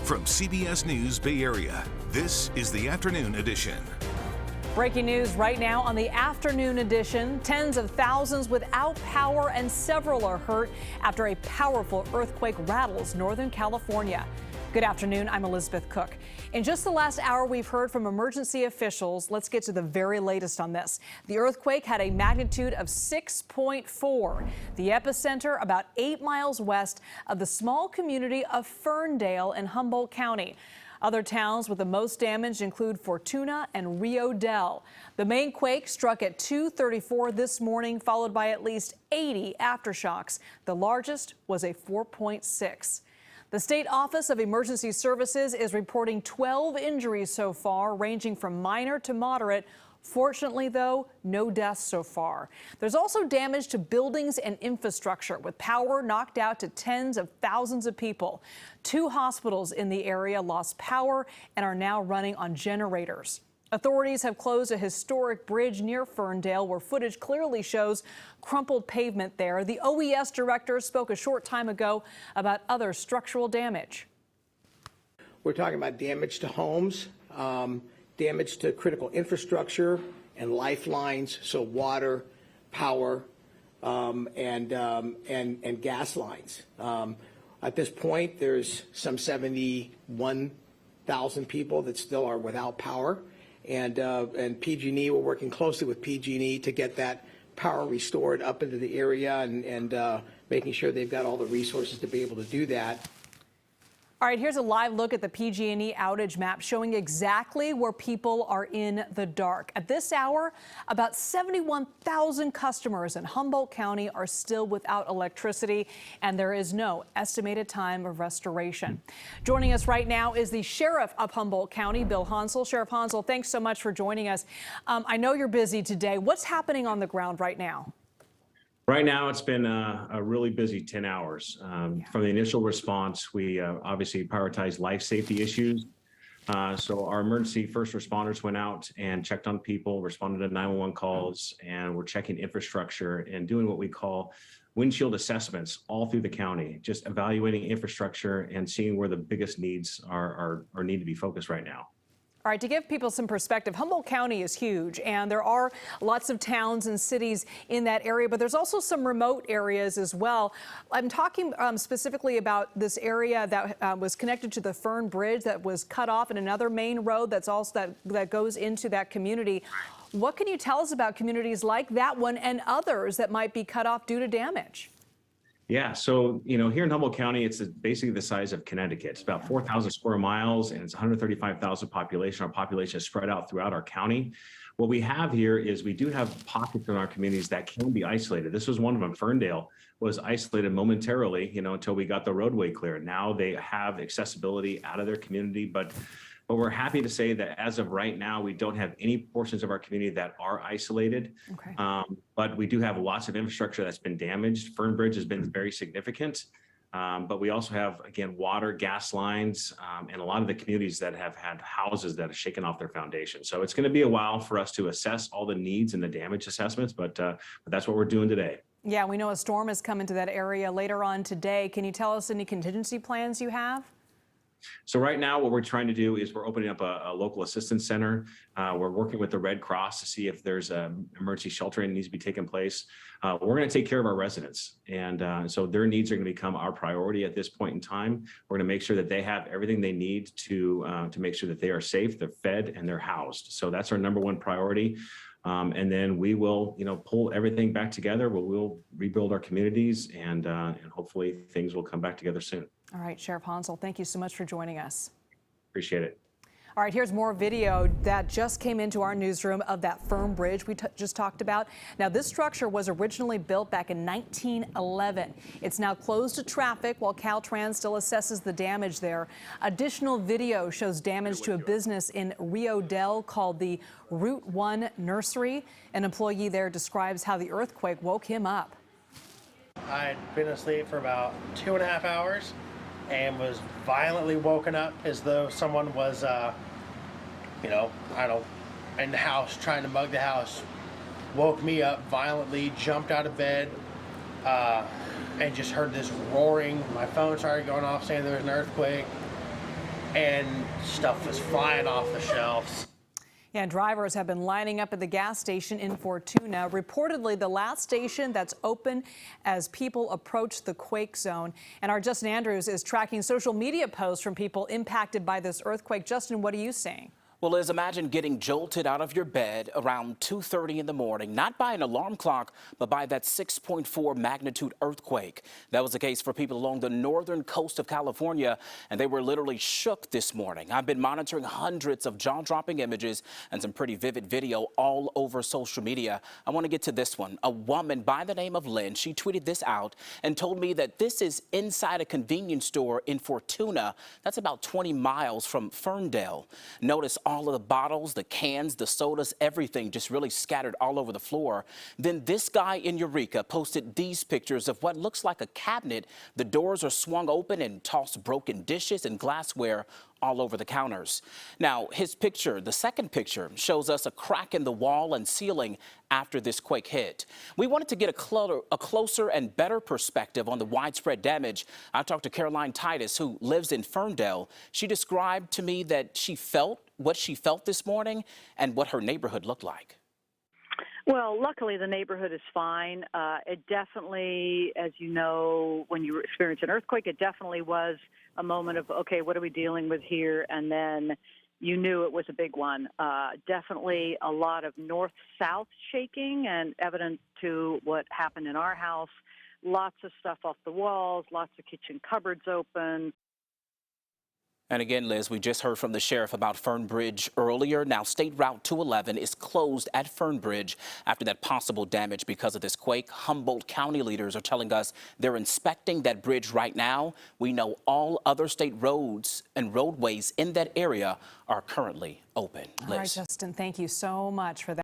From CBS News Bay Area, this is the Afternoon Edition. Breaking news right now on the Afternoon Edition. Tens of thousands without power and several are hurt after a powerful earthquake rattles Northern California. Good afternoon, I'm Elizabeth Cook. In just the last hour, we've heard from emergency officials. Let's get to the very latest on this. The earthquake had a magnitude of 6.4. The epicenter about 8 miles west of the small community of Ferndale in Humboldt County. Other towns with the most damage include Fortuna and Rio Dell. The main quake struck at 2:34 this morning, followed by at least 80 aftershocks. The largest was a 4.6. The State Office of Emergency Services is reporting 12 injuries so far, ranging from minor to moderate. Fortunately, though, no deaths so far. There's also damage to buildings and infrastructure, with power knocked out to tens of thousands of people. 2 hospitals in the area lost power and are now running on generators. Authorities have closed a historic bridge near Ferndale, where footage clearly shows crumpled pavement there. The OES director spoke a short time ago about other structural damage. We're talking about damage to homes, damage to critical infrastructure and lifelines, so water, power, and gas lines. At this point, there's some 71,000 people that still are without power. And PG&E, we're working closely with PG&E to get that power restored up into the area and making sure they've got all the resources to be able to do that. All right, here's a live look at the PG&E outage map showing exactly where people are in the dark. At this hour, about 71,000 customers in Humboldt County are still without electricity, and there is no estimated time of restoration. Joining us right now is the Sheriff of Humboldt County, Bill Hansel. Sheriff Hansel, thanks so much for joining us. I know you're busy today. What's happening on the ground right now? Right now, it's been a really busy 10 hours. From the initial response, we obviously prioritized life safety issues. So our emergency first responders went out and checked on people, responded to 911 calls, and we're checking infrastructure and doing what we call windshield assessments all through the county, just evaluating infrastructure and seeing where the biggest needs are need to be focused right now. All right, to give people some perspective, Humboldt County is huge, and there are lots of towns and cities in that area, but there's also some remote areas as well. I'm talking specifically about this area that was connected to the Fern Bridge that was cut off, and another main road that's also that goes into that community. What can you tell us about communities like that one and others that might be cut off due to damage? Yeah, so, here in Humboldt County, it's basically the size of Connecticut. It's about 4,000 square miles, and it's 135,000 population. Our population is spread out throughout our county. What we have here is we do have pockets in our communities that can be isolated. This was one of them. Ferndale was isolated momentarily, until we got the roadway cleared. Now they have accessibility out of their community, but we're happy to say that as of right now, we don't have any portions of our community that are isolated. Okay. But we do have lots of infrastructure that's been damaged. Fern Bridge has been very significant. But we also have, again, water, gas lines, and a lot of the communities that have had houses that have shaken off their foundation. So it's going to be a while for us to assess all the needs and the damage assessments, but that's what we're doing today. Yeah, we know a storm is coming to that area later on today. Can you tell us any contingency plans you have? So right now, what we're trying to do is we're opening up a local assistance center. We're working with the Red Cross to see if there's emergency sheltering that needs to be taking place. We're going to take care of our residents. And so their needs are going to become our priority at this point in time. We're going to make sure that they have everything they need to make sure that they are safe, they're fed, and they're housed. So that's our number one priority. And then we will, pull everything back together. We'll rebuild our communities, and hopefully things will come back together soon. All right, Sheriff Hansel, thank you so much for joining us. Appreciate it. All right, here's more video that just came into our newsroom of that Fern Bridge we just talked about. Now, this structure was originally built back in 1911. It's now closed to traffic while Caltrans still assesses the damage there. Additional video shows damage to a business in Rio Dell called the Route 1 Nursery. An employee there describes how the earthquake woke him up. I had been asleep for about 2.5 hours and was violently woken up as though someone was, in the house trying to mug the house. Woke me up violently, jumped out of bed, and just heard this roaring. My phone started going off saying there was an earthquake. and stuff was flying off the shelves. Yeah, drivers have been lining up at the gas station in Fortuna, reportedly the last station that's open as people approach the quake zone. And our Justin Andrews is tracking social media posts from people impacted by this earthquake. Justin, what are you seeing? Well, Liz, imagine getting jolted out of your bed around 2:30 in the morning, not by an alarm clock, but by that 6.4 magnitude earthquake. That was the case for people along the northern coast of California, and they were literally shook this morning. I've been monitoring hundreds of jaw-dropping images and some pretty vivid video all over social media. I want to get to this one. A woman by the name of Lynn, she tweeted this out and told me that this is inside a convenience store in Fortuna. That's about 20 miles from Ferndale. Notice all of the bottles, the cans, the sodas, everything just really scattered all over the floor. Then this guy in Eureka posted these pictures of what looks like a cabinet. The doors are swung open and tossed broken dishes and glassware all over the counters. Now, his picture, the second picture, shows us a crack in the wall and ceiling after this quake hit. We wanted to get a closer and better perspective on the widespread damage. I talked to Caroline Titus, who lives in Ferndale. She described to me that she felt what she felt this morning and what her neighborhood looked like. Well, luckily the neighborhood is fine. It definitely, as you know, when you experience an earthquake, it definitely was a moment of, okay, what are we dealing with here? And then you knew it was a big one. Definitely a lot of north-south shaking and evident to what happened in our house. Lots of stuff off the walls, lots of kitchen cupboards open. And again, Liz, we just heard from the sheriff about Fernbridge earlier. Now, State Route 211 is closed at Fernbridge after that possible damage because of this quake. Humboldt County leaders are telling us they're inspecting that bridge right now. We know all other state roads and roadways in that area are currently open. Liz. All right, Justin, thank you so much for that.